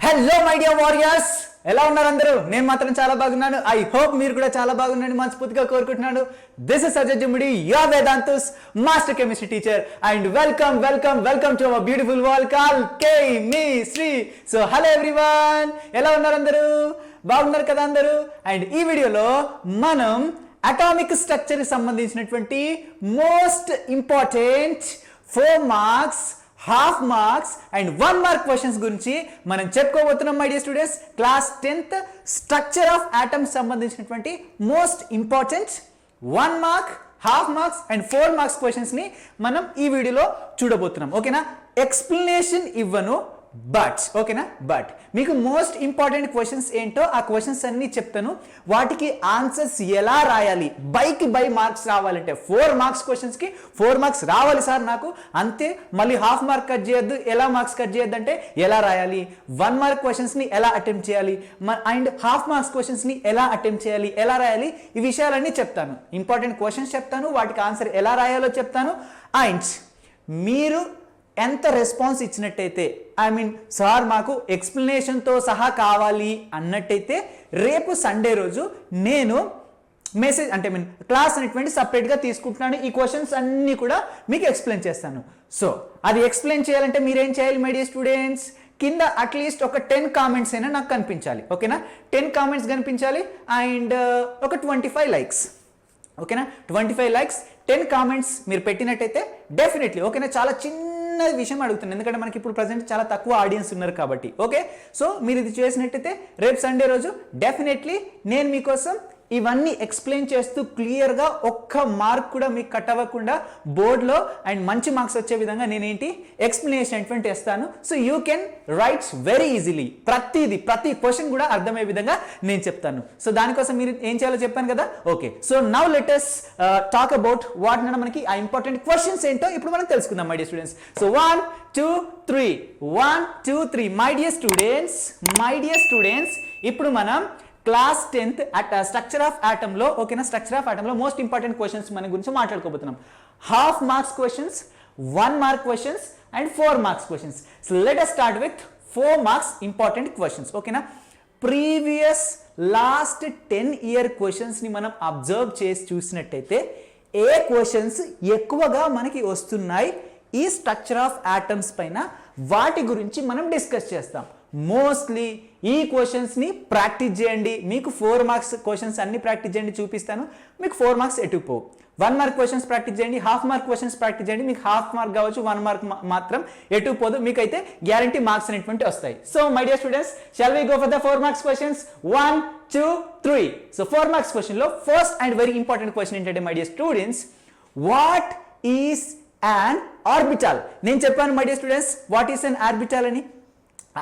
Hello my dear warriors, ఎలా ఉన్నారు అందరూ? నేను మాత్రం చాలా బాగున్నాను. ఐ హోప్ మీరు కూడా చాలా బాగున్నారని మనస్ఫూర్తిగా కోరుకుంటున్నాను. This is Ajay Jummidi, your Vedantu's master chemistry teacher, and welcome to our beautiful world call chemistry. So hello everyone, ఎలా ఉన్నారు అందరూ? బాగున్నారు కదా అందరూ? అండ్ ఈ వీడియోలో మనం అటామిక్ స్ట్రక్చర్ కి సంబంధించినటువంటి most important 4 marks, half marks and 1 mark questions గురించి మనం చెప్పుకోబోతున్నాం my dear students. Class 10th structure of atoms సంబంధించినటువంటి most important 1 mark, half marks and 4 marks questions ని మనం ఈ వీడియోలో చూడబోతున్నాం. ఓకేనా? ఎక్స్ప్లెనేషన్ ఇవ్వను, బట్ మీకు మోస్ట్ ఇంపార్టెంట్ క్వశ్చన్స్ ఏంటో ఆ క్వశ్చన్స్ అన్ని చెప్తాను. వాటికి ఆన్సర్స్ ఎలా రాయాలి, బై మార్క్స్ రావాలంటే 4 మార్క్స్ క్వశ్చన్స్ కి 4 మార్క్స్ రావాలి సార్ నాకు, అంతే. మళ్ళీ హాఫ్ మార్క్ కట్ చేయొద్దు, ఎలా మార్క్స్ కట్ చేయొద్దు అంటే ఎలా రాయాలి, 1 మార్క్ క్వశ్చన్స్ ని ఎలా అటెంప్ట్ చేయాలి అండ్ హాఫ్ మార్క్స్ క్వశ్చన్స్ ని ఎలా అటెంప్ట్ చేయాలి, ఎలా రాయాలి, ఈ విషయాలన్నీ చెప్తాను. ఇంపార్టెంట్ క్వశ్చన్స్ చెప్తాను, వాటికి ఆన్సర్ ఎలా రాయాలో చెప్తాను. అండ్ మీరు ఎంత రెస్పాన్స్ ఇచ్చినట్టయితే, సార్ మాకు ఎక్స్ప్లెనేషన్తో సహా కావాలి అన్నట్టయితే, రేపు సండే రోజు నేను మెసేజ్ క్లాస్ అనేటువంటి సపరేట్గా తీసుకుంటున్నాను. ఈ క్వశ్చన్స్ అన్నీ కూడా మీకు ఎక్స్ప్లెయిన్ చేస్తాను. సో అది ఎక్స్ప్లెయిన్ చేయాలంటే మీరేం చేయాలి మై డియర్ స్టూడెంట్స్? కింద అట్లీస్ట్ ఒక 10 కామెంట్స్ అయినా నాకు కనిపించాలి. ఓకేనా? 10 కామెంట్స్ కనిపించాలి అండ్ ఒక 25 లైక్స్. ఓకేనా? 25 లైక్స్, 10 కామెంట్స్ మీరు పెట్టినట్టయితే డెఫినెట్లీ, ఓకేనా, చాలా చిన్న విషయం అడుగుతున్నాను, ఎందుకంటే మనకి ఇప్పుడు ప్రజెంట్ చాలా తక్కువ ఆడియన్స్ ఉన్నారు కాబట్టి. ఓకే, సో మీరు ఇది చేసినట్టయితే రేపు సండే రోజు డెఫినెట్లీ నేను మీకోసం ఇవన్నీ ఎక్స్ప్లెయిన్ చేస్తూ క్లియర్గా ఒక్క మార్క్ కూడా మీకు కట్ అవ్వకుండా బోర్డులో అండ్ మంచి మార్క్స్ వచ్చే విధంగా నేనేంటి ఎక్స్ప్లెనేషన్ అటువంటి ఇస్తాను. So you can rights very easily. ప్రతి క్వశ్చన్ కూడా అర్థమయ్యే విధంగా నేను చెప్తాను. సో దానికోసం మీరు ఏం చేయాలో చెప్పాను కదా. Okay, so now let us talk about what మనకి ఆ ఇంపార్టెంట్ క్వశ్చన్స్ ఏంటో ఇప్పుడు మనం తెలుసుకుందాం my dear students. So 1 2 3 my dear students, ఇప్పుడు మనం class 10th structure of atom లో, ఓకేనా, స్ట్రక్చర్ ఆఫ్ ఆటమ్ లో మోస్ట్ ఇంపార్టెంట్ క్వశ్చన్స్ మన గురించి మాట్లాడుకోబోతున్నాం. Half marks questions, 1 mark questions and 4 marks questions. So let us start with 4 marks important questions. ఓకేనా? Previous last 10 year questions ని మనం observe చేసి చూసినట్టయితే ఏ క్వశ్చన్స్ ఎక్కువగా మనకి వస్తున్నాయి ఈ స్ట్రక్చర్ ఆఫ్ ఆటమ్స్ పైన, వాటి గురించి మనం డిస్కస్ చేస్తాం. మోస్ట్లీ ఈ క్వశ్చన్స్ ని ప్రాక్టీస్ చేయండి. మీకు 4 మార్క్స్ క్వశ్చన్స్ అన్ని ప్రాక్టీస్ చేయండి, చూపిస్తాను. మీకు 4 మార్క్స్ ఎటుపోవు. 1 మార్క్ క్వశ్చన్స్ ప్రాక్టీస్ చేయండి, హాఫ్ మార్క్ క్వశ్చన్స్ ప్రాక్టీస్ చేయండి. మీకు హాఫ్ మార్క్ కావచ్చు, 1 మార్క్ మాత్రం ఎటుపోదు, మీకైతే గ్యారంటీ మార్క్స్ అనేటువంటి వస్తాయి. So my dear students, shall we go for the 4 marks questions? 1 2 3. So 4 marks question లో first and very important question ఏంటంటే my dear students, what is an orbital? నేను చెప్పాను my dear students what is an orbital అని.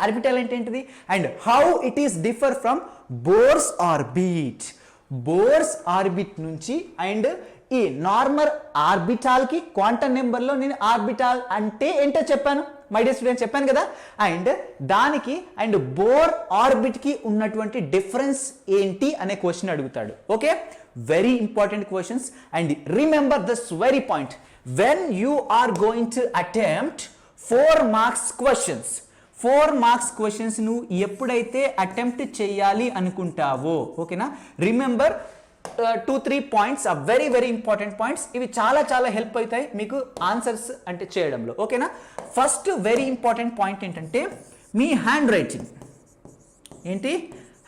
Orbital అంటే ఏంటిది and how it is differ from Bohr's orbit. Bohr's orbit నుంచి and ఈ normal orbital కి quantum number లో నేను ఆర్బిటాల్ అంటే ఏంటో చెప్పాను మై డియర్ స్టూడెంట్స్, చెప్పాను కదా. అండ్ దానికి అండ్ బోర్ ఆర్బిట్ కి ఉన్నటువంటి డిఫరెన్స్ ఏంటి అనే క్వశ్చన్ అడుగుతాడు. Okay, very important questions. And remember this very point, when you are going to attempt 4 marks questions, 4 marks questions నువ్వు ఎప్పుడైతే అటెంప్ట్ చేయాలి అనుకుంటావో, ఓకేనా, remember 2-3 points are very important points. ఇవి చాలా హెల్ప్ అవుతాయి మీకు ఆన్సర్స్ అంటే చేయడంలో. ఓకేనా? ఫస్ట్ వెరీ ఇంపార్టెంట్ పాయింట్ ఏంటంటే మీ హ్యాండ్ రైటింగ్. ఏంటి?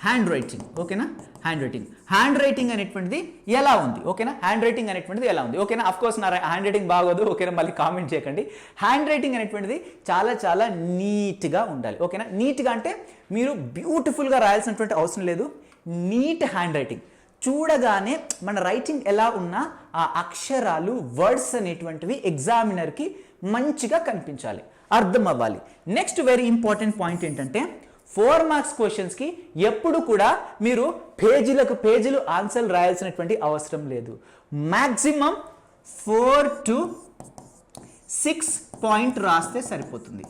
Hand writing. ఓకేనా? హ్యాండ్ రైటింగ్ అనేటువంటిది ఎలా ఉంది? ఓకేనా? హ్యాండ్ రైటింగ్ అనేటువంటిది ఎలా ఉంది? ఓకేనా? అఫ్ కోర్స్ నా హ్యాండ్ రైటింగ్ బాగోదు, ఓకేనా, మళ్ళీ కామెంట్ చేయకండి. హ్యాండ్ రైటింగ్ అనేటువంటిది చాలా నీట్గా ఉండాలి. ఓకేనా? నీట్గా అంటే మీరు బ్యూటిఫుల్గా రాయాల్సినటువంటి అవసరం లేదు. నీట్ హ్యాండ్ రైటింగ్, చూడగానే మన రైటింగ్ ఎలా ఉన్నా ఆ అక్షరాలు, వర్డ్స్ అనేటువంటివి ఎగ్జామినర్కి మంచిగా కనిపించాలి, అర్థం అవ్వాలి. నెక్స్ట్ వెరీ ఇంపార్టెంట్ పాయింట్ ఏంటంటే 4 మార్క్స్ క్వశ్చన్స్ కి ఎప్పుడు కూడా మీరు పేజీలు ఆన్సర్లు రాయాల్సినటువంటి అవసరం లేదు. మాక్సిమం 4 to 6 పాయింట్ రాస్తే సరిపోతుంది.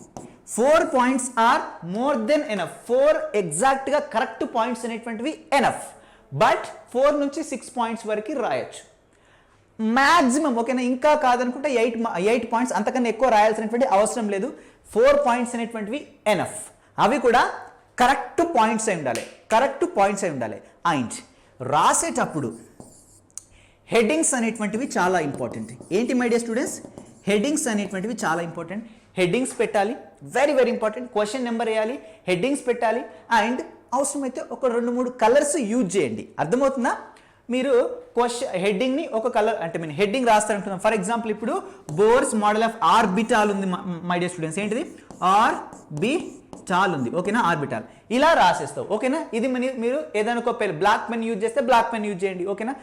4 points are more than enough. 4 exact గా కరెక్ట్ పాయింట్స్ అనేటువంటివి ఎనఫ్. బట్ 4 నుంచి 6 పాయింట్స్ వరకు రాయొచ్చు మాక్సిమం. ఓకేనా? ఇంకా కాదనుకుంటే 8 పాయింట్స్, అంతకన్నా ఎక్కువ రాయాల్సినటువంటి అవసరం లేదు. 4 పాయింట్స్ అనేటువంటివి ఎనఫ్. అవి కూడా కరెక్ట్ పాయింట్స్ అయి ఉండాలి. అండ్ రాసేటప్పుడు హెడ్డింగ్స్ అనేటువంటివి చాలా ఇంపార్టెంట్. ఏంటి మై డియర్ స్టూడెంట్స్, హెడ్డింగ్స్ అనేటువంటివి చాలా ఇంపార్టెంట్. హెడ్డింగ్స్ పెట్టాలి, very very important. Question number వేయాలి, హెడ్డింగ్స్ పెట్టాలి, అండ్ అవసరమైతే ఒక 2-3 కలర్స్ యూజ్ చేయండి. అర్థమవుతుందా? మీరు హెడ్డింగ్ని ఒక కలర్ అంటే మీరు హెడ్డింగ్ రాస్తారంటున్నాం. ఫర్ ఎగ్జాంపుల్ ఇప్పుడు బోర్స్ మోడల్ ఆఫ్ ఆర్బిటాల్ ఉంది మై డియర్ స్టూడెంట్స్. ఏంటిది? ఆర్బిటాల్ ఉంది, ఓకేనా? ఆర్బిటాల్ ఇలా రాసేస్తావు, ఓకేనా? ఇది మీరు ఏదైనా ఒక బ్లాక్ పెన్ యూజ్ చేస్తే బ్లాక్ పెన్ యూజ్ చేయండి, ఓకేనా?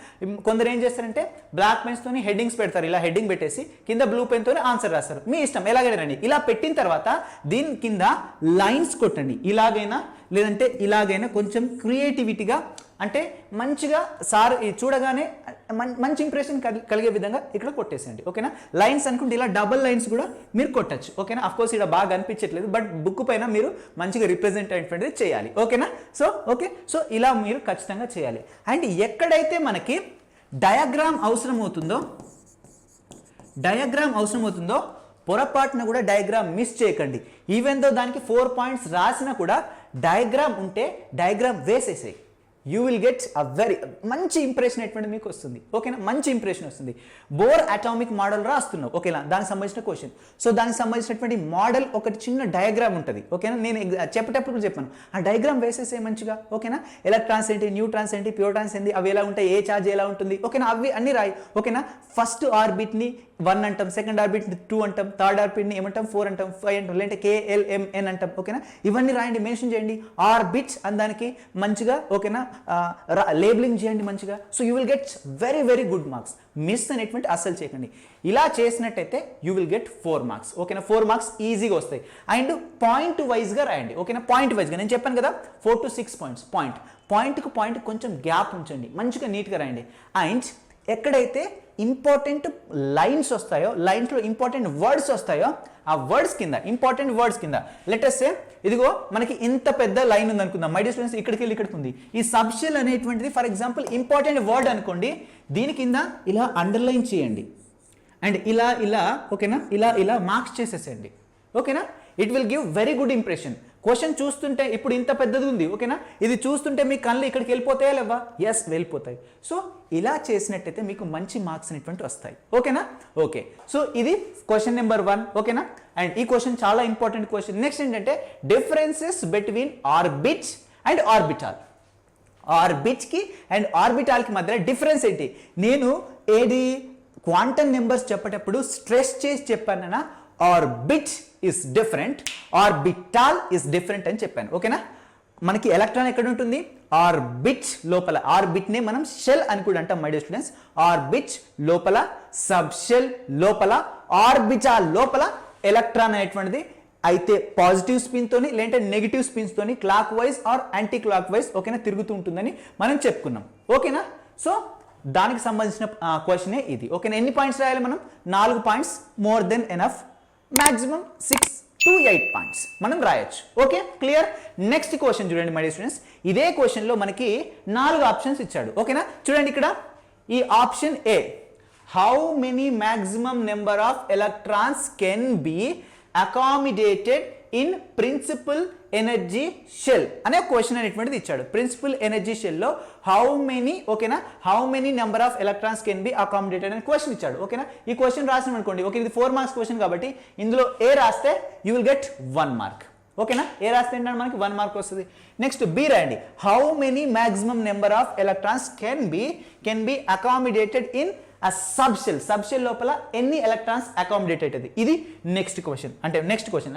కొందరు ఏం చేస్తారంటే బ్లాక్ పెన్స్తోని హెడ్డింగ్స్ పెడతారు, ఇలా హెడ్డింగ్ పెట్టేసి కింద బ్లూ పెన్తో ఆన్సర్ రాస్తారు. మీ ఇష్టం, ఎలాగైనా రండి. ఇలా పెట్టిన తర్వాత దీని కింద లైన్స్ కొట్టండి, ఇలాగైనా లేదంటే ఇలాగైనా. కొంచెం క్రియేటివిటీగా అంటే మంచిగా సార్ చూడగానే మంచి ఇంప్రెషన్ కలిగే విధంగా ఇక్కడ కొట్టేసేయండి, ఓకేనా? లైన్స్ అనుకుంటే ఇలా డబుల్ లైన్స్ కూడా మీరు కొట్టచ్చు, ఓకేనా? అఫ్కోర్స్ ఇక్కడ బాగా అనిపించట్లేదు, బట్ బుక్ పైన మీరు మంచిగా రిప్రజెంట్ అయినటువంటిది చేయాలి, ఓకేనా? సో ఇలా మీరు ఖచ్చితంగా చేయాలి. అండ్ ఎక్కడైతే మనకి డయాగ్రామ్ అవసరం అవుతుందో పొరపాటున కూడా డయాగ్రామ్ మిస్ చేయకండి. ఈవెన్ దో దానికి 4 పాయింట్స్ రాసినా కూడా డయాగ్రామ్ ఉంటే డయాగ్రామ్ వేసేసేయి. You will get a very మంచి ఇంప్రెషన్ అనేటువంటి మీకు వస్తుంది, ఓకేనా? మంచి ఇంప్రెషన్ వస్తుంది. బోర్ అటామిక్ మోడల్ రాస్తున్నావు, ఓకేనా? దానికి సంబంధించిన క్వశ్చన్. సో దానికి సంబంధించినటువంటి మోడల్ ఒకటి చిన్న డయాగ్రామ్ ఉంటుంది, ఓకేనా? నేను చెప్పేటప్పుడు చెప్పాను, ఆ డయాగ్రామ్ వేసేసే మంచిగా, ఓకేనా? ఎలక్ట్రాన్స్ ఏంటి, న్యూట్రాన్స్ ఏంటి, ప్యూర్ట్రాన్స్ ఏంటి, అవి ఎలా ఉంటాయి, ఏ ఛార్జ్ ఎలా ఉంటుంది, ఓకేనా? అవి అన్ని రాయి, ఓకేనా? ఫస్ట్ ఆర్బిట్ని 1 అంటాం, సెకండ్ ఆర్బిట్ని 2 అంటాం, థర్డ్ ఆర్బిట్ని ఏమంటాం 4 అంటాం, 5 అంటాం, లేదంటే KLMN అంటాం, ఓకేనా? ఇవన్నీ రాయండి, మెన్షన్ చేయండి. ఆర్బిట్స్ అందానికి మంచిగా, ఓకేనా? లేబులింగ్ చేయండి మంచిగా. So you will get very very good marks. Miss అనేటువంటి అస్సలు చేయకండి. ఇలా చేసినట్టయితే యూ విల్ గెట్ 4 మార్క్స్, ఓకేనా? 4 మార్క్స్ ఈజీగా వస్తాయి. అండ్ పాయింట్ వైజ్గా రాయండి, ఓకేనా? పాయింట్ వైజ్గా నేను చెప్పాను కదా 4 to 6 పాయింట్స్. పాయింట్కు పాయింట్ కొంచెం గ్యాప్ ఉంచండి, మంచిగా నీట్గా రాయండి. అండ్ ఎక్కడైతే ఇంపార్టెంట్ లైన్స్ వస్తాయో, లైన్స్లో ఇంపార్టెంట్ వర్డ్స్ వస్తాయో, ఆ వర్డ్స్ కింద, ఇంపార్టెంట్ వర్డ్స్ కింద, లెటర్స్ సే ఇదిగో మనకి ఇంత పెద్ద లైన్ ఉంది అనుకుందాం మై డియర్ స్టూడెంట్స్, ఇక్కడికి వెళ్ళి ఇక్కడికి ఉంది. ఈ సబ్షెల్ అనేటువంటిది ఫర్ ఎగ్జాంపుల్ ఇంపార్టెంట్ వర్డ్ అనుకోండి, దీని కింద ఇలా అండర్లైన్ చేయండి. అండ్ ఇలా ఓకేనా? ఇలా మార్క్స్ చేసేసేయండి, ఓకేనా? It will give very good impression. Question చూస్తుంటే ఇప్పుడు ఇంత పెద్దది ఉంది, ఓకేనా? ఇది చూస్తుంటే మీ కళ్ళు ఇక్కడికి వెళ్ళిపోతాయా లేవా? ఎస్, వెళ్ళిపోతాయి. సో ఇలా చేసినట్టయితే మీకు మంచి మార్క్స్ అనేటువంటి వస్తాయి, ఓకేనా? ఓకే, సో ఇది క్వశ్చన్ నెంబర్ 1, ఓకేనా? అండ్ ఈ క్వశ్చన్ చాలా ఇంపార్టెంట్ క్వశ్చన్. నెక్స్ట్ ఏంటంటే differences between orbit and orbital. ఆర్బిట్కి అండ్ ఆర్బిటాల్కి మధ్య డిఫరెన్స్ ఏంటి? నేను క్వాంటమ్ నెంబర్స్ చెప్పేటప్పుడు స్ట్రెస్ చేసి చెప్పానన్నా orbit is different, orbital is different అని చెప్పాను, ఓకేనా? మనకి ఎలక్ట్రాన్ ఎక్కడ ఉంటుంది? ఆర్బిట్ లోపల. ఆర్బిట్నే మనం షెల్ అని కూడా అంటాం మై డియర్ స్టూడెంట్స్. ఆర్బిట్ లోపల, సబ్ షెల్ లోపల, ఆర్బిటాల్ లోపల ఎలక్ట్రాన్ అనేటువంటిది అయితే పాజిటివ్ స్పిన్ తోని లేదంటే నెగిటివ్ స్పిన్స్ తోని clockwise or anticlockwise, ఓకేనా, తిరుగుతూ ఉంటుందని మనం చెప్పుకున్నాం, ఓకేనా? సో దానికి సంబంధించిన క్వశ్చనే ఇది, ఓకేనా? ఎన్ని పాయింట్స్ రాయాలి మనం? 4 points, more than enough. Maximum 6 to 8 points మనం రాయొచ్చు, ఓకే? క్లియర్? నెక్స్ట్ క్వశ్చన్ చూడండి మై డియర్ స్టూడెంట్స్. ఇదే క్వశ్చన్ లో మనకి 4 ఆప్షన్స్ ఇచ్చాడు, ఓకేనా? చూడండి ఇక్కడ ఈ option A, how many maximum number of electrons can be accommodated in principal energy shell అనే క్వశ్చన్ అనేటువంటిది ఇచ్చాడు. ప్రిన్సిపల్ ఎనర్జీ షెల్ లో హౌ మెనీ, ఓకేనా, how many number of electrons can be accommodated అనే క్వశ్చన్ ఇచ్చాడు, ఓకేనా? ఈ క్వశ్చన్ రాసిన అనుకోండి, ఓకే, ఇది 4 మార్క్స్ క్వశ్చన్ కాబట్టి ఇందులో ఏ రాస్తే యూ విల్ గెట్ 1 మార్క్, ఓకేనా? ఏ రాస్తే ఏంటంటే మనకి 1 మార్క్ వస్తుంది. నెక్స్ట్ బి రాయండి, how many maximum number of electrons can be accommodated in ఆ సబ్ షెల్ లోపల ఎన్ని ఎలక్ట్రాన్స్ అకామిడేట్ అవుతుంది. ఇది నెక్స్ట్ క్వశ్చన్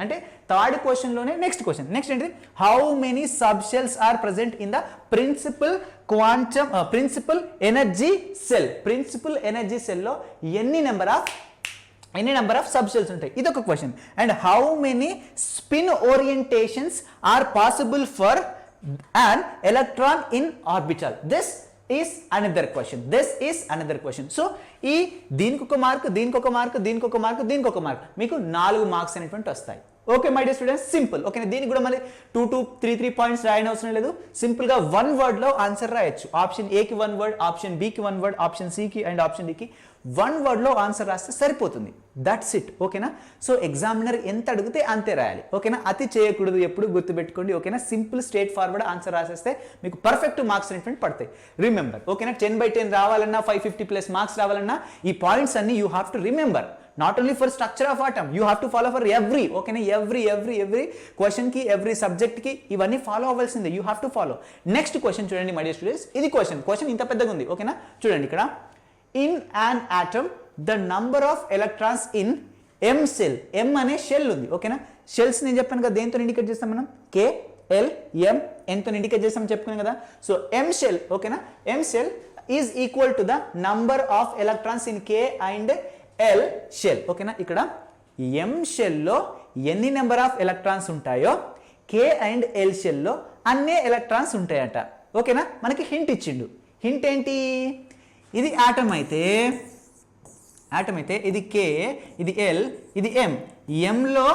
అంటే థర్డ్ క్వశ్చన్ లోనే నెక్స్ట్ క్వశ్చన్. నెక్స్ట్ ఏంటి? How many subshells are present in the principal energy shell. Principal energy shell లో ఎన్ని నెంబర్ ఆఫ్ సబ్ షెల్స్ ఉంటాయి, ఇది ఒక question. And how many spin orientations are possible for an electron in orbital. This is another question. So దీనికి ఒక mark, దీనికి ఒక mark, దీనికి ఒక మార్క్, దీనికి ఒక మార్క్, మీకు 4 మార్క్స్ అనేటువంటి వస్తాయి, okay my dear students, simple. Okay, దీనికి కూడా మళ్ళీ 2 to 3 పాయింట్స్ రాయని అవసరం లేదు. సింపుల్ గా 1 వర్డ్ లో ఆన్సర్ రాయొచ్చు. ఆప్షన్ ఏ కి 1 వర్డ్, ఆప్షన్ బి కి 1 వర్డ్, ఆప్షన్ సి కి అండ్ ఆప్షన్ డి కి 1 వర్డ్ లో ఆన్సర్ రాస్తే సరిపోతుంది. That's it. ఓకేనా? సో ఎగ్జామినర్ ఎంత అడిగితే అంతే రాయాలి. ఓకేనా? అతి చేయకూడదు, ఎప్పుడు గుర్తుపెట్టుకోండి. ఓకేనా? సింపుల్ స్ట్రేట్ ఫార్వర్డ్ ఆన్సర్ రాసేస్తే మీకు పర్ఫెక్ట్ మార్క్స్ అనేటువంటి పడతాయి. రిమెంబర్, ఓకేనా? 10/10 రావాలన్నా, 550+ మార్క్స్ రావాలన్నా ఈ పాయింట్స్ అన్ని you have to remember. Not only for structure of atom, you have to follow for every, okay na, every question ki, every subject ki, ivanni follow avvalsinde, you have to follow. Next question chudandi my dear students, idi question inta peddaga undi. Okay na, chudandi ikkada, in an atom the number of electrons in m cell, m ane shell undi. Okay na, shells నేను చెప్పాను కదా దేంతో indicate చేస్తాం మనం, k l m n తో indicate చేస్తాం చెప్పుకున్నాం కదా. So m shell, okay na, m shell is equal to the number of electrons in k and L shell. ఓకేనా? ఇక్కడ M షెల్లో ఎన్ని నెంబర్ ఆఫ్ ఎలక్ట్రాన్స్ ఉంటాయో K అండ్ L షెల్లో అన్నే ఎలక్ట్రాన్స్ ఉంటాయట. ఓకేనా? మనకి హింట్ ఇచ్చిండు. హింట్ ఏంటి? ఇది ఆటమ్ అయితే ఇది K, ఇది L, ఇది M. Mలో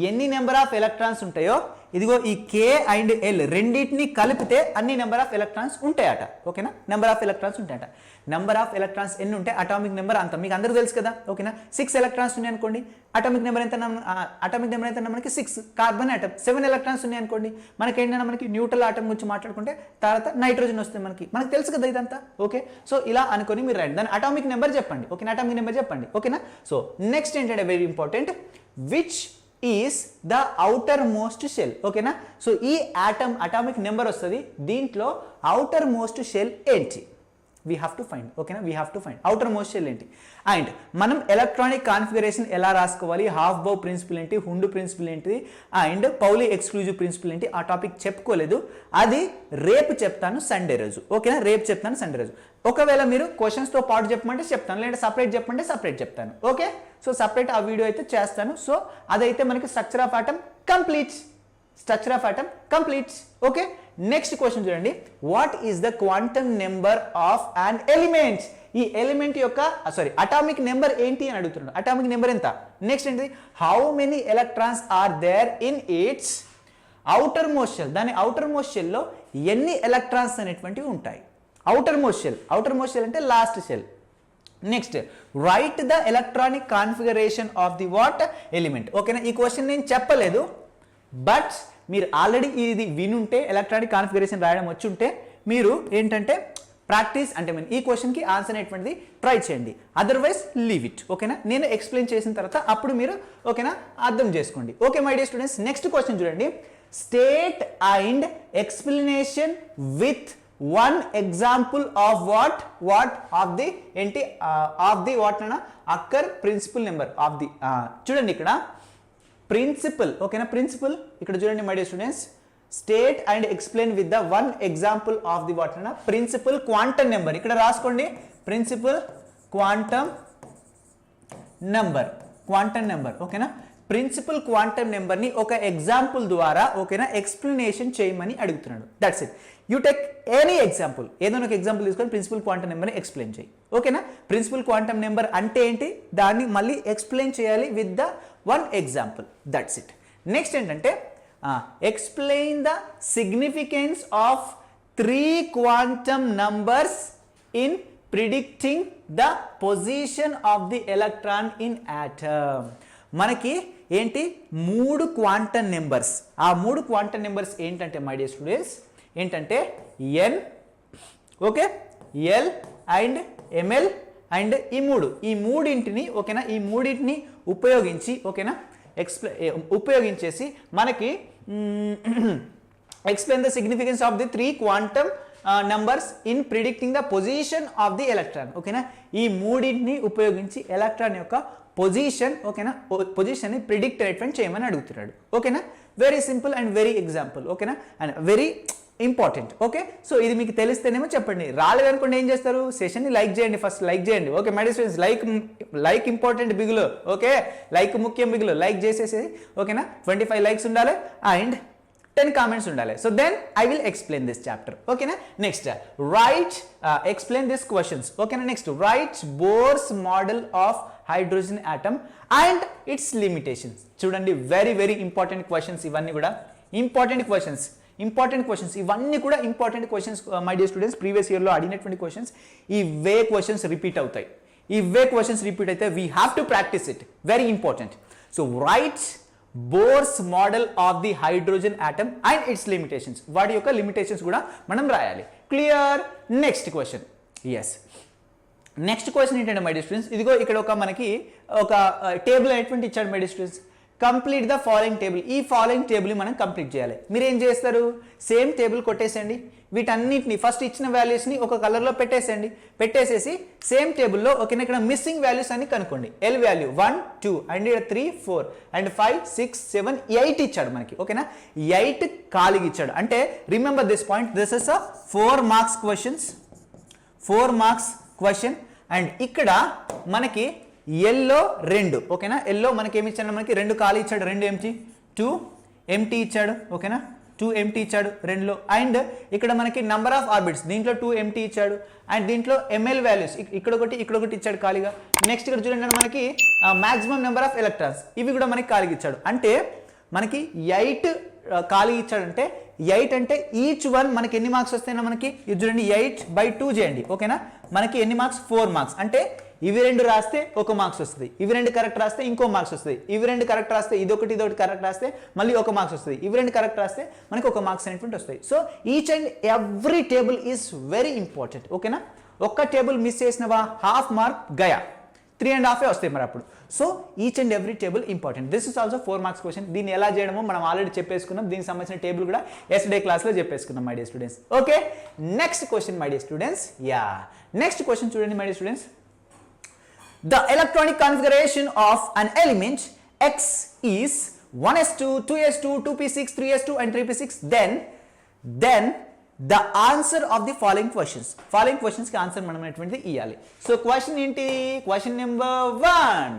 ఎన్ని నెంబర్ ఆఫ్ ఎలక్ట్రాన్స్ ఉంటాయో ఇదిగో ఈ K అండ్ L రెండింటిని కలిపితే అన్ని నెంబర్ ఆఫ్ ఎలక్ట్రాన్స్ ఉంటాయట. ఓకేనా? నెంబర్ ఆఫ్ ఎలక్ట్రాన్స్ ఉంటాయట. నెంబర్ ఆఫ్ ఎలక్ట్రాన్స్ ఎన్ని ఉంటే అటామిక్ నెంబర్ అంత మీకు అందరూ తెలుసు కదా. ఓకేనా? 6 ఎలక్ట్రాన్స్ ఉన్నాయి అనుకోండి, అటామిక్ నెంబర్ ఎంత మనకి 6. కార్బన్ ఆటమ్ 7 ఎలక్ట్రాన్స్ ఉన్నాయి అనుకోండి, మనకి ఏంటంటే మనకి న్యూట్రల్ ఆటమ్ గురించి మాట్లాడుకుంటే తర్వాత నైట్రోజన్ వస్తుంది మనకి తెలుసు కదా ఇదంతా. ఓకే, సో ఇలా అనుకొని మీరు రండి, దాని అటామిక్ నెంబర్ చెప్పండి. ఓకేనా? అటామిక్ నెంబర్ చెప్పండి. ఓకేనా? సో నెక్స్ట్ ఏంటంటే very important, which is the outermost shell. ఓకేనా? సో ఈ అటామిక్ నెంబర్ వస్తుంది, దీంట్లో ఔటర్ మోస్ట్ షెల్ ఏంటి we have to find. ఓకేనా? we have to find outer most shell ఏంటి. అండ్ మనం ఎలక్ట్రానిక్ కాన్ఫిగరేషన్ ఎలా రాసుకోవాలి, హాఫ్ బౌ ప్రిన్సిపల్ ఏంటి, హుండు ప్రిన్సిపల్ ఏంటి, అండ్ పౌలి ఎక్స్క్లూజివ్ ప్రిన్సిపల్ ఏంటి, ఆ టాపిక్ చెప్పుకోలేదు. అది రేపు చెప్తాను సండే రోజు. ఓకేనా? రేపు చెప్తాను సండే రోజు. ఒకవేళ మీరు క్వశ్చన్స్తో పాటు చెప్పమంటే చెప్తాను, లేదంటే సపరేట్ చెప్పమంటే సపరేట్ చెప్తాను. ఓకే, సో సపరేట్ ఆ వీడియో అయితే చేస్తాను. సో అదైతే మనకి structure of atom completes. Okay, next question చూడండి, what is the quantum number of an element. ఈ ఎలిమెంట్ యొక్క అటామిక్ నెంబర్ ఏంటి అని అడుగుతున్నాడు. అటామిక్ నెంబర్ ఎంత? నెక్స్ట్ ఏంటి, how many electrons are there in its outermost shell. దాని outermost షెల్లో ఎన్ని ఎలక్ట్రాన్స్ అనేటువంటివి ఉంటాయి. ఔటర్ మోస్ట్ షెల్ అంటే last shell. Next, right the electronic configuration of the what element. ఓకేనా? ఈ క్వశ్చన్ నేను చెప్పలేదు, బట్ మీరు ఆల్రెడీ ఇది వినుంటే, ఎలక్ట్రానిక్ కాన్ఫిగరేషన్ రాయడం వచ్చి ఉంటే మీరు ఏంటంటే ప్రాక్టీస్ అంటే ఈ క్వశ్చన్కి ఆన్సర్ అనేటువంటిది ట్రై చేయండి, అదర్వైజ్ లీవ్ ఇట్. ఓకేనా? నేను ఎక్స్ప్లెయిన్ చేసిన తర్వాత అప్పుడు మీరు ఓకేనా అర్థం చేసుకోండి. Okay my dear students, next question చూడండి, state and explanation with one example of what of the ఏంటి ఆఫ్ ది వాట్ అన్న అక్కర్ ప్రిన్సిపల్ నెంబర్ ఆఫ్ ది. చూడండి ఇక్కడ ప్రిన్సిపల్. ఓకేనా? ప్రిన్సిపల్ ఇక్కడ చూడండి my dear students, state and explain with the one example of the what అన్న principal quantum number. ఇక్కడ రాసుకోండి, ప్రిన్సిపల్ క్వాంటమ్ నెంబర్. ఓకేనా? ప్రిన్సిపల్ క్వాంటమ్ నెంబర్ ని ఒక ఎగ్జాంపుల్ ద్వారా ఓకేనా ఎక్స్ప్లెనేషన్ చేయమని అడుగుతున్నాడు. That's it. You take any example, ఏదైనా ఒక ఎగ్జాంపుల్ తీసుకొని ప్రిన్సిపల్ క్వాంటమ్ నెంబర్ని ఎక్స్ప్లెయిన్ చేయి. ఓకేనా? ప్రిన్సిపల్ క్వాంటమ్ నెంబర్ అంటే ఏంటి, దాన్ని మళ్ళీ ఎక్స్ప్లెయిన్ చేయాలి with the one example. That's it. Next ఏంటంటే explain the significance of 3 quantum numbers in predicting the position of the electron in atom. మనకి ఏంటి 3 క్వాంటమ్ నెంబర్స్. ఆ 3 క్వాంటమ్ నెంబర్స్ ఏంటంటే మై డియర్ స్టూడెంట్స్ ఏంటంటే n, okay, l and ml and ఈ మూడింటిని ఓకేనా ఈ మూడింటిని ఉపయోగించి ఓకేనా ఉపయోగించేసి మనకి explain the significance of the 3 quantum numbers in predicting the position of the electron. ఓకేనా? ఈ మూడింటిని ఉపయోగించి ఎలక్ట్రాన్ యొక్క పొజిషన్ ఓకేనా పొజిషన్ ని ప్రిడిక్ట్ అనేటువంటి చేయమని అడుగుతున్నాడు. ఓకేనా? Very simple and very example. ఓకేనా? And very important. Okay, so ఇది మీకు తెలిస్తేనేమో చెప్పండి, రాలేదనుకోండి ఏం చేస్తారు, సెషన్ని లైక్ చేయండి, ఫస్ట్ లైక్ చేయండి. Okay my dear students, like important బిగులు. ఓకే, లైక్ ముఖ్యం బిగులు, లైక్ చేసేసి ఓకేనా 25 లైక్స్ ఉండాలి and 10 comments undale. So then I will explain this chapter. Okay na? Next, explain these questions. Okay na? Next, write Bohr's model of hydrogen atom and its limitations. చూడండి, very very important questions ఇవన్నీ కూడా. Important questions ఇవన్నీ కూడా important questions my dear students. Previous ఇయర్లో అడిగినటువంటి questions ఇవే questions repeat అవుతాయి. ఇవే క్వశ్చన్స్ రిపీట్ అయితే we have to practise it, very important. So write Bohr's model of the hydrogen atom and its limitations, వాటి యొక్క లిమిటేషన్స్ కూడా మనం రాయాలి. Clear? Next question. Yes, next question ఏంటంటే మై డియర్ స్టూడెంట్స్, ఇదిగో ఇక్కడ ఒక మనకి ఒక టేబుల్ అనేటువంటి ఇచ్చాడు my dear students. Complete the following table. ఈ ఫాలోయింగ్ టేబుల్ మనం కంప్లీట్ చేయాలి. మీరు ఏం చేస్తారు, సేమ్ టేబుల్ కొట్టేసేయండి, వీటన్నిటిని ఫస్ట్ ఇచ్చిన వాల్యూస్ని ఒక కలర్లో పెట్టేసేయండి. పెట్టేసేసి సేమ్ టేబుల్లో ఓకేనా ఇక్కడ మిస్సింగ్ వాల్యూస్ అన్ని కనుక్కోండి. ఎల్ వాల్యూ 1 2 అండ్ 3 4 అండ్ 5 6 7 8 ఇచ్చాడు మనకి. ఓకేనా, 8 ఖాళీగా ఇచ్చాడు. అంటే remember this point, this is a 4 marks questions, 4 marks question. And ఇక్కడ మనకి ఎల్లో 2. ఓకేనా, ఎల్లో మనకి ఏమి ఇచ్చాడు, మనకి 2 ఖాళీ ఇచ్చాడు, 2 ఎంటీ, 2 ఎంటీ ఇచ్చాడు. ఓకేనా, 2 ఎంటీ ఇచ్చాడు 2లో. అండ్ ఇక్కడ మనకి నంబర్ ఆఫ్ ఆర్బిట్స్, దీంట్లో 2 ఎంటీ ఇచ్చాడు. అండ్ దీంట్లో ఎంఎల్ వాల్యూస్ ఇక్కడొకటి ఇచ్చాడు ఖాళీగా. నెక్స్ట్ ఇక్కడ చూడండి మనకి మాక్సిమం నెంబర్ ఆఫ్ ఎలక్ట్రాన్స్, ఇవి కూడా మనకి ఖాళీగా ఇచ్చాడు. అంటే మనకి 8 ఖాళీ ఇచ్చాడంటే 8 అంటే ఈచ్ వన్ మనకి ఎన్ని మార్క్స్ వస్తాయన్నా మనకి, ఇది చూడండి 8/2 చేయండి. ఓకేనా, మనకి ఎన్ని మార్క్స్, 4 మార్క్స్. అంటే ఇవి 2 రాస్తే 1 మార్క్స్ వస్తుంది, ఇవి 2 కరెక్ట్ రాస్తే ఇంకో మార్క్స్ వస్తుంది, ఇవి 2 కరెక్ట్ రాస్తే ఇదొకటి కరెక్ట్ రాస్తే మళ్ళీ 1 మార్క్స్ వస్తుంది, ఇవి 2 కరెక్ట్ రాస్తే మనకి 1 మార్క్స్ అనేటువంటి వస్తాయి. So each and every table is very important. ఓకేనా, ఒక్క టేబుల్ మిస్ చేసినవా హాఫ్ మార్క్ గయా, 3.5 వస్తాయి మరి అప్పుడు. So each and every table important. This is also 4 marks question. దీన్ని ఎలా చేయడమో మనం ఆల్రెడీ చెప్పేసుకున్నాం, దీనికి సంబంధించిన టేబుల్ కూడా ఎస్డే క్లాస్లో చెప్పేసుకున్నాం my dear students. Okay, next question my dear students. Yeah, next question చూడండి my dear students. The electronic configuration of an element X is 1s2, 2s2, 2p6, 3s2 and 3p6. Then the answer of the following questions కి answer మనం అనేటువంటిది ఇవ్వాలి. So question ఏంటి, question number 1,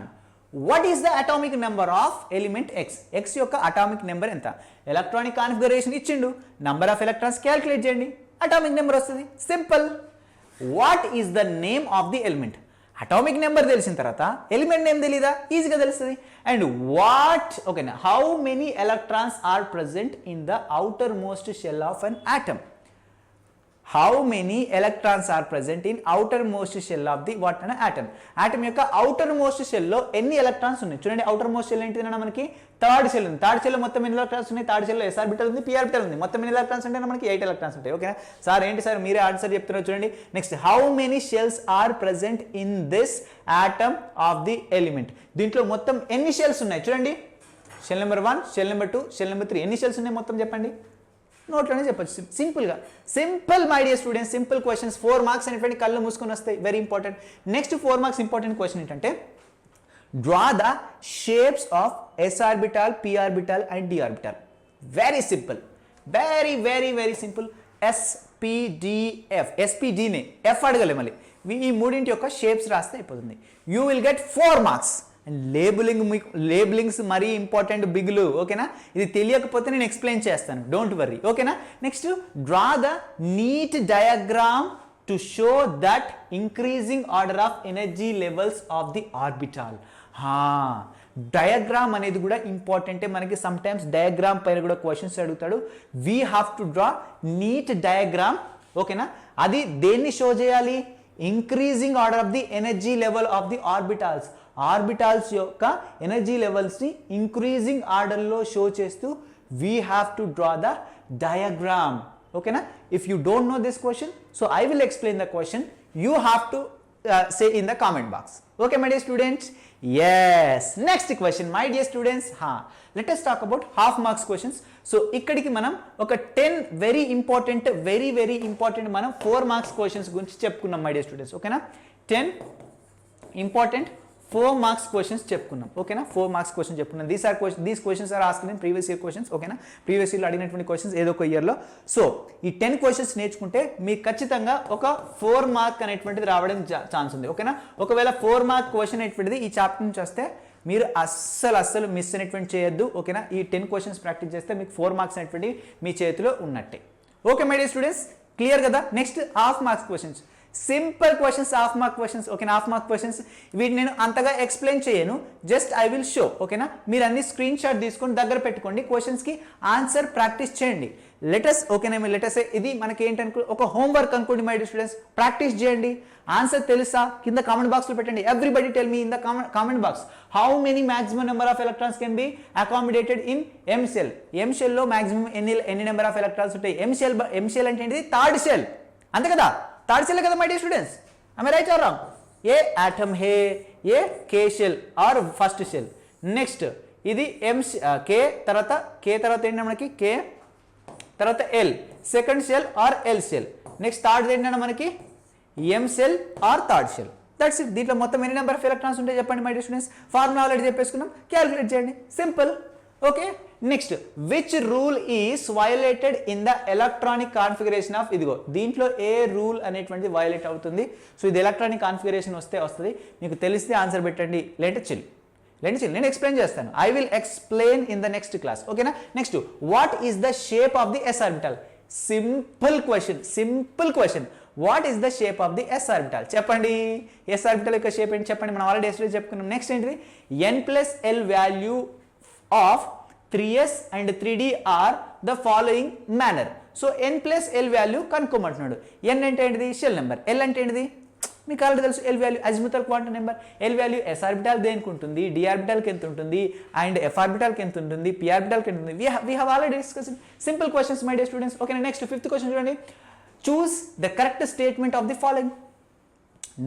what is the atomic number of element X? X యొక్క atomic number ఎంత? Electronic configuration ఇచ్చిండు, number of electrons calculate చేయండి, atomic number వస్తుంది, simple. What is the name of the element? Atomic number తెలిసిన తర్వాత element name తెలీదా, ఈజీగా తెలుస్తుంది. అండ్ వాట్, ఓకేనా, how many electrons are present in the outermost shell of an atom? How many electrons are present in outermost shell of the what an atom? Atom యొక్క outermost shell లో ఎన్ని electrons ఉన్నాయి చూడండి. outermost shell ఏంటిదన్నా మనకి third shell ఉంది. Third shell లో మొత్తం ఎన్ని ఎలక్ట్రాన్స్ ఉన్నాయి? థర్డ్ షెల్ లో ఎస్ ఆర్బిటల్ ఉంది, పి ఆర్బిటల్ ఉంది. మొత్తం ఎన్ని ఎలక్ట్రాన్స్ అంటే మనకి 8 ఎలక్ట్రాన్స్ ఉంటాయి. ఓకేనా సార్, ఏంటి సార్ మీరే ఆన్సర్ చెప్తున్నారు చూడండి. Next, how many shells are present in this atom of the element? దీంట్లో మొత్తం ఎన్ని షెల్స్ ఉన్నాయి చూడండి. Shell number 1, shell number 2, shell number 3, ఎన్ని షెల్స్ ఉన్నాయి మొత్తం చెప్పండి. నోట్లోనే చెప్పచ్చు సింపుల్గా. Simple my dear students, simple questions. 4 marks అనేటువంటి కళ్ళు మూసుకొని వస్తాయి, very important. Next 4 marks important question ఏంటంటే, draw the shapes of s orbital, p orbital and d orbital. Very simple, very very very simple. SPDF, ఎస్పిడిని F అడగలే మళ్ళీ, ఈ మూడింటి యొక్క షేప్స్ రాస్తే అయిపోతుంది. You will get 4 marks. And labellings మరీ ఇంపార్టెంట్ బిగ్లు. ఓకేనా, ఇది తెలియకపోతే నేను ఎక్స్ప్లెయిన్ చేస్తాను, డోంట్ వర్రీ. ఓకేనా, next, draw the neat diagram to show that increasing order of energy levels of the orbital. Diagram అనేది కూడా ఇంపార్టెంటే మనకి. సమ్ టైమ్స్ డయాగ్రామ్ పైన కూడా క్వశ్చన్స్ అడుగుతాడు. We have to draw neat diagram. ఓకేనా, అది దేన్ని షో చేయాలి? Increasing order of the energy level of the orbitals. Orbitals యొక్క ఎనర్జీ లెవెల్స్ని ఇంక్రీజింగ్ ఆర్డర్లో షో చేస్తూ we have to draw the diagram. ఓకేనా, if you don't know this question, so I will explain the question. You have to say in the comment box. Okay my dear students? Yes, next question my dear students. Let us talk about half marks questions. So ikkadiki manam oka 10 very important మనం 4 marks questions గురించి చెప్పుకున్నాం my dear students. ఓకేనా, 10 important 4 marks questions చెప్పుకున్నాం. ఓకేనా, 4 marks questions చెప్పుకున్నాం. These questions are asked in previous year questions. ఓకేనా, previous ఇయర్లో అడిగినటువంటి క్వశ్చన్స్ ఏదో ఒక ఇయర్లో. సో ఈ 10 క్వశ్చన్స్ నేర్చుకుంటే మీకు ఖచ్చితంగా ఒక 4 మార్క్ అనేటువంటిది రావడానికి ఛాన్స్ ఉంది. ఓకేనా, ఒకవేళ 4 మార్క్ క్వశ్చన్ అనేటువంటిది ఈ చాప్టర్ నుంచి వస్తే మీరు అస్సలు మిస్ అనేటువంటి చేయొద్దు. ఓకేనా, ఈ 10 క్వశ్చన్స్ ప్రాక్టీస్ చేస్తే మీకు 4 మార్క్స్ అనేటువంటి మీ చేతిలో ఉన్నట్టే. Okay my dear students, clear కదా. Next half marks questions. Simple questions, half mark questions, ఓకేనా. హాఫ్ మార్క్ క్వశ్చన్స్ వీటిని నేను అంతగా ఎక్స్ప్లెయిన్ చేయను, జస్ట్ ఐ విల్ షో, ఓకేనా. మీరు అన్ని స్క్రీన్ షాట్ తీసుకొని దగ్గర పెట్టుకోండి, క్వశ్చన్స్కి ఆన్సర్ ప్రాక్టీస్ చేయండి. లెటస్, ఓకేనా. లెటస్ ఇది మనకి ఏంటనుకో ఒక హోంవర్క్ అనుకోండి మై డియర్ స్టూడెంట్స్. ప్రాక్టీస్ చేయండి. ఆన్సర్ తెలుసా కింద కామెంట్ బాక్స్లో పెట్టండి. Everybody tell me in the comment box how many maximum number of electrons can be accommodated in M shell. M షెల్లో మాక్సిమం ఎన్ని నెంబర్ ఆఫ్ ఎలక్ట్రాన్స్ ఉంటాయి? M shell అంటే ఏంటిది? థర్డ్ షెల్, అంతే కదా. థర్డ్ షెల్ కదా my dear students. am I right or wrong? ఏ atom है, ఏ K shell or first shell. Next ఇది K తర్వాత ఏంటంటే మనకి K తర్వాత L, second shell or L షెల్. నెక్స్ట్ థర్డ్ ఏంటంటే మనకి M షెల్ or third shell. That's it. దీంట్లో మొత్తం ఎన్ని నెంబర్ ఆఫ్ ఎలక్ట్రాన్స్ ఉంటాయి చెప్పండి my dear students. Formula already చెప్పేసుకున్నాం, క్యాలిక్యులేట్ చేయండి, simple. Okay. Next which rule is violated in the electronic configuration of, ఇదిగో దీంట్లో ఏ రూల్ అనేటువంటిది వయలేట్ అవుతుంది. సో ఇది ఎలక్ట్రానిక్ కాన్ఫిగరేషన్ వస్తుంది, మీకు తెలిస్తే ఆన్సర్ పెట్టండి, లేదంటే చిల్. నేను ఎక్స్ప్లెయిన్ చేస్తాను. I will explain in the next class, ఓకేనా. Next what is the shape of the s orbital? Simple question. What is the shape of the s orbital? చెప్పండి. S orbital యొక్క shape ఏంటి చెప్పండి. మనం already yesterday చెప్పుకున్నాం. Next ఏంటిది? n+l value of 3s and 3d are the following manner. So n+l value కనుక్కోమంటున్నాడు. n అంటే ఏంటిది? Shell number. l అంటే ఏంటిది? మీకు ఆల్రెడీ తెలుసు, L value azimuthal quantum number. L value S orbital దేనికి ఉంటుంది, డి ఆర్బిటాల్కి ఎంత ఉంటుంది, అండ్ ఎఫ్ ఆర్బిటాల్కి ఎంత ఉంటుంది, పి ఆర్బిటాల్కి ఎంత ఉంటుంది. We have already discussed. Simple questions my dear students. Okay. Next fifth question చూడండి. Choose the correct statement of the following.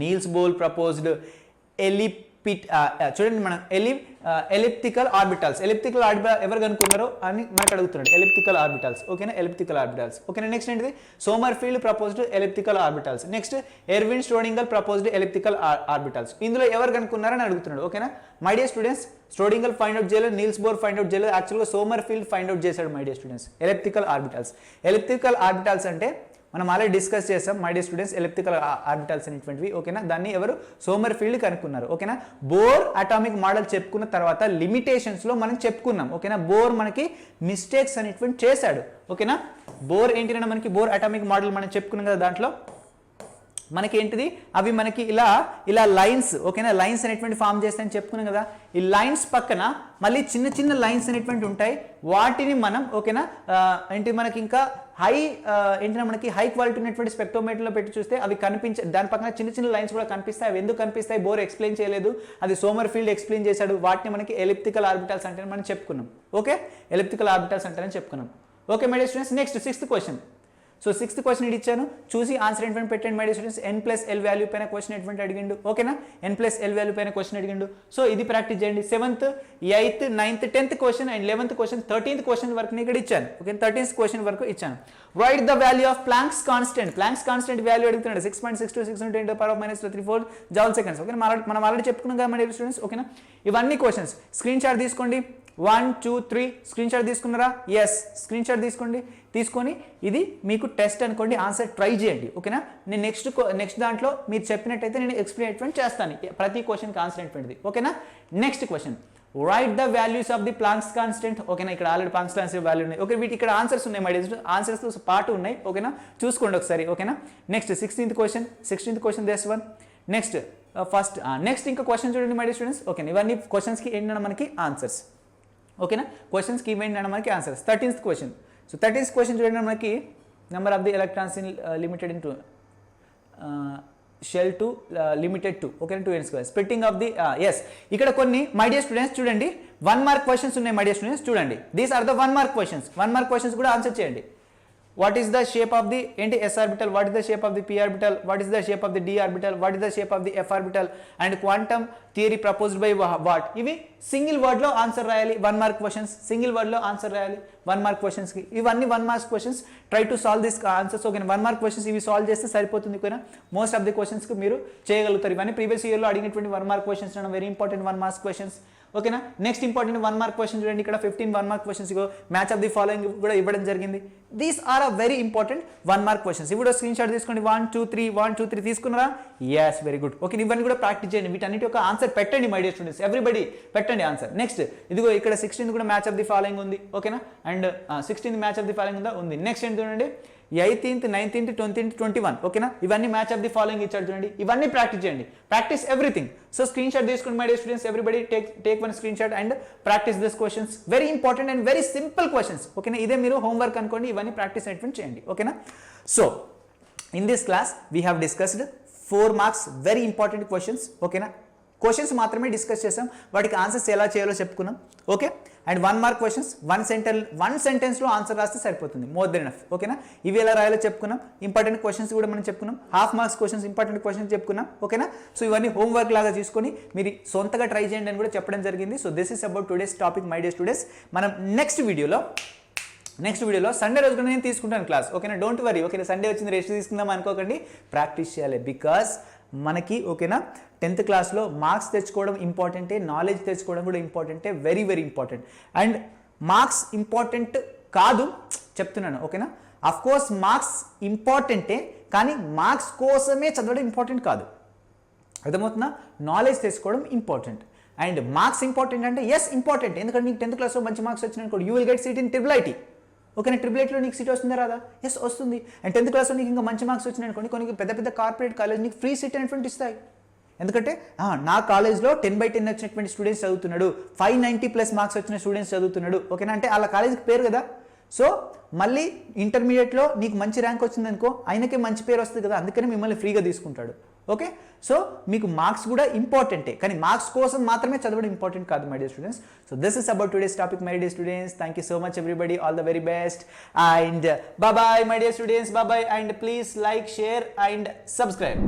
Niels Bohr proposed చూడండి మనం ఎలిప్టికల్ ఆర్బిటల్స్. ఎలిప్టికల్ ఆర్బిటల్ ఎవరు కనుక్కున్నారో అని మనకు అడుగుతున్నాడు. ఎలిప్టికల్ ఆర్బిటల్స్, ఓకేనా. ఎలిప్టికల్ ఆర్బిటల్స్, ఓకేనా. Next ఏంటిది? Sommerfeld proposed elliptical orbitals. Next Erwin Schrodinger proposed elliptical orbitals. ఇందులో ఎవరు కనుక్కున్నారని అడుగుతున్నాడు, ఓకేనా. My dear students, Schrodinger find out చేయలేదు, నీల్స్ బోర్ ఫైండ్ అవుట్ చేయలేదు, యాక్చువల్గా సోమర్ఫీల్డ్ ఫైండ్ అవుట్ చేశాడు my dear students. Elliptical orbitals. Elliptical orbitals అంటే మనం ఆల్రెడీ డిస్కస్ చేసాం my dear students, elliptical orbitals అనేటువంటివి, ఓకేనా. దాన్ని ఎవరు? సోమర్ఫీల్డ్ కనుక్కున్నారు, ఓకేనా. బోర్ అటామిక్ మోడల్ చెప్పుకున్న తర్వాత లిమిటేషన్స్లో మనం చెప్పుకున్నాం, ఓకేనా. బోర్ మనకి మిస్టేక్స్ అనేటువంటి చేశాడు, ఓకేనా. బోర్ ఏంటంటే మనకి బోర్ అటామిక్ మోడల్ మనం చెప్పుకున్నాం కదా, దాంట్లో మనకి ఏంటిది? అవి మనకి ఇలా లైన్స్, ఓకేనా. లైన్స్ అనేటువంటి ఫామ్ చేస్తాయని చెప్పుకున్నాం కదా. ఈ లైన్స్ పక్కన మళ్ళీ చిన్న చిన్న లైన్స్ అనేటువంటి ఉంటాయి. వాటిని మనం, ఓకేనా, ఏంటి మనకి ఇంకా ఏంటంటే మనకి హై క్వాలిటీ ఉన్నటువంటి స్పెక్ట్రోమీటర్లో పెట్టి చూస్తే అవి దాని పక్కన చిన్న చిన్న లైన్స్ కూడా కనిపిస్తాయి. అవి ఎందుకు కనిపిస్తాయి? బోర్ ఎక్స్ప్లెయిన్ చేయలేదు, అది సోమర్ఫీల్డ్ ఎక్స్ప్లెయిన్ చేశాడు. వాటిని మనకి ఎలిప్టికల్ ఆర్బిటల్స్ అంటే మనం చెప్పుకున్నాం, ఓకే. ఎలిప్టికల్ ఆర్బిటల్స్ అంటారని చెప్పుకున్నాం, okay my dear students. Next sixth question. So sixth question ఇది ఇచ్చాను, చూసి ఆన్సర్ ఏంటంటే పెట్టండి my dear students. n+l value పైన క్వశ్చన్ ఏంటంటే అడిగిండు, ఓకేనా. n+l వాల్యూ పైన క్వశ్చన్ అడిగిండు. సో ఇది ప్రాక్టీస్ చేయండి. 7th, 8th, 9th, 10th question and 11th question, 13th question వరకు ఇక్కడ ఇచ్చాను, ఓకే. 13th క్వశ్చన్ వరకు ఇచ్చాను. Right the value of planks constant. Planks constant value అడుగుతున్నాడు. 6.62 6×10⁻³ జౌల్ సెకండ్స్, ఓకే. మనం ఆల్రెడీ చెప్పుకున్నాం కదా మై డియర్ స్టూడెంట్స్, ఓకేనా. ఇవన్నీ క్వశ్చన్స్ స్క్రీన్ షాట్ తీసుకోండి. 1 2 3 స్క్రీన్ షాట్ తీసుకున్నారా? ఎస్, స్క్రీన్ షాట్ తీసుకొని ఇది మీకు టెస్ట్ అనుకోండి, ఆన్సర్ ట్రై చేయండి, ఓకేనా. నేను నెక్స్ట్ దాంట్లో మీరు చెప్పినట్టయితే నేను ఎక్స్ప్లెయిన్ చేస్తాను ప్రతి క్వశ్చన్కి ఆన్సర్ ఏంటంటే, ఓకేనా. Next question, right the values of the planks constant, ఓకేనా. ఇక్కడ ఆల్రెడీ ప్లాంక్స్ కాన్స్టెంట్ వాల్యూ ఉన్నాయి, ఓకే. వీటి ఇక్కడ ఆన్సర్స్ ఉన్నాయి మై డియర్, ఆన్సర్స్తో పాటు ఉన్నాయి, ఓకేనా. చూసుకోండి ఒకసారి, ఓకేనా. Next 16th question this one. Next next ఇంకా క్వశ్చన్ చూడండి మై డియర్ స్టూడెంట్స్, ఓకేనా. ఇవన్నీ క్వశ్చన్స్కి ఏంటంటే మనకి ఆన్సర్స్, ఓకేనా. క్వశ్చన్స్కి ఇవేంటంటే మనకి answers. 13th question. So 13th question చూడండి మనకి number of the electrons in limited in shell to limited to, okay. 2n². Splitting of the S. ఇక్కడ కొన్ని మై డియర్ స్టూడెంట్స్ చూడండి 1 మార్క్ క్వశ్చన్స్ ఉన్నాయి మై డియర్ స్టూడెంట్స్, చూడండి. These are the 1 mark questions. 1 mark questions కూడా answer చేయండి. What is the shape of the s orbital? What is the shape of the p orbital? What is the shape of the d orbital? What is the shape of the f orbital? And quantum theory proposed by what? ఇవి single word లో answer రాయాలి. 1 mark questions single word లో answer రాయాలి 1 mark questions కి. ఇవన్నీ 1 marks questions. Try to solve this answers, okay. 1 mark questions ఇవి solve చేస్తే సరిపోతుంది, ఓకేనా. మోస్ట్ ఆఫ్ ది క్వశ్చన్స్ కి మీరు చేయగలుగుతారు. ఇవన్నీ ప్రీవియస్ ఇయర్ లో అడిగినటువంటి 1 mark questions, very important 1 marks questions, ఓకేనా. నెక్స్ట్ ఇంపార్టెంట్ 1 మార్క్ క్వశ్చన్ చూడండి. ఇక్కడ 15 1 mark questions, match of the following కూడా ఇవ్వడం జరిగింది. These are a very important 1 mark questions. ఇప్పుడు స్క్రీన్ షాట్ తీసుకోండి. 1 2 3 తీసుకున్నారా? Yes, very good, okay. ఇవన్నీ కూడా ప్రాక్టీస్ చేయండి. వీటన్నిటి యొక్క ఆన్సర్ పెట్టండి మై డియర్ స్టూడెంట్స్, ఎవ్రీబడి పెట్టండి ఆన్సర్. నెక్స్ట్ ఇదిగో ఇక్కడ 16th కూడా మ్యాచ్ ఆఫ్ ది ఫాలోయింగ్ ఉంది, ఓకేనా. And 16th match of the following ఉంది. నెక్స్ట్ ఏంటి చూడండి, 18th 19th 20th 21 ఓకేనా ఇవన్నీ మ్యాచ్ ఆఫ్ ది ఫాలోయింగ్ ఇచ్చాడు చూడండి ఇవన్నీ ప్రాక్టీస్ చేయండి practice everything so screenshot తీసుకోండి my dear students everybody take one screenshot and practice this questions very important and very simple questions ఓకేనా ఇదే మీరు హోంవర్క్ అనుకోండి ఇవన్నీ ప్రాక్టీస్ అనేటువంటి చేయండి ఓకేనా so in this class we have discussed 4 marks very important questions ఓకేనా questions మాత్రమే డిస్కస్ చేసాం వాటికి ఆన్సర్స్ ఎలా చేయాలో చెప్పుకున్నాం ఓకే అండ్ 1 మార్క్ క్వశ్చన్స్ 1 సెంటెన్స్లో ఆన్సర్ రాస్తే సరిపోతుంది మోర్ దెన్ ఎనఫ్ ఓకేనా ఇవి ఎలా రాయాలో చెప్పుకున్నాం ఇంపార్టెంట్ క్వశ్చన్స్ కూడా మనం చెప్పుకున్నాం half marks questions important questions చెప్పుకున్నాం ఓకేనా సో ఇవన్నీ హోంవర్క్ లాగా తీసుకొని మీరు సొంతగా ట్రై చేయండి అని కూడా చెప్పడం జరిగింది so this is about today's topic my dear students మనం నెక్స్ట్ వీడియోలో సండే రోజు కూడా నేను తీసుకుంటాను క్లాస్ ఓకేనా డోంట్ వరీ ఓకేనా సండే వచ్చింది రెస్ట్ తీసుకుందాం అనుకోకండి ప్రాక్టీస్ చేయాలి బికాస్ మనకి ఓకేనా 10th క్లాస్లో మార్క్స్ తెచ్చుకోవడం ఇంపార్టెంటే నాలెడ్జ్ తెచ్చుకోవడం కూడా ఇంపార్టెంటే very very important and marks important కాదు చెప్తున్నాను ఓకేనా అఫ్ కోర్స్ మార్క్స్ ఇంపార్టెంటే కానీ మార్క్స్ కోసమే చదవడం ఇంపార్టెంట్ కాదు అర్థమవుతుందా నాలెడ్జ్ తెచ్చుకోవడం ఇంపార్టెంట్ అండ్ మార్క్స్ ఇంపార్టెంట్ అంటే ఎస్ ఇంపార్టెంట్ ఎందుకంటే నీకు 10th క్లాస్లో మంచి మార్క్స్ వచ్చినాయి అనుకోండి you will get seat in triple IT ఓకేనా ట్రిపుల్ ఐటీలో నీకు సీట్ వస్తుందా రాదా ఎస్ వస్తుంది అండ్ 10th క్లాస్లో నీకు ఇంకా మంచి మార్క్స్ వచ్చినాయి అనుకోండి కొన్ని పెద్ద కార్పొరేట్ కాలేజ్ నీకు ఫ్రీ సీట్ అనేటువంటి ఇస్తాయి ఎందుకంటే నా కాలేజ్లో 10/10 వచ్చినటువంటి స్టూడెంట్స్ చదువుతున్నాడు 590+ మార్క్స్ వచ్చిన స్టూడెంట్స్ చదువుతున్నాడు ఓకేనా అంటే అలా కాలేజ్కి పేరు కదా సో మళ్ళీ ఇంటర్మీడియట్లో నీకు మంచి ర్యాంక్ వచ్చిందనుకో ఆయనకే మంచి పేరు వస్తుంది కదా అందుకని మిమ్మల్ని ఫ్రీగా తీసుకుంటాడు ఓకే సో మీకు మార్క్స్ కూడా ఇంపార్టెంటే కానీ మార్క్స్ కోసం మాత్రమే చదవడం ఇంపార్టెంట్ కాదు my dear students so this is about today's topic my dear students thank you so much everybody all the very best and bye my dear students bye and please like share and subscribe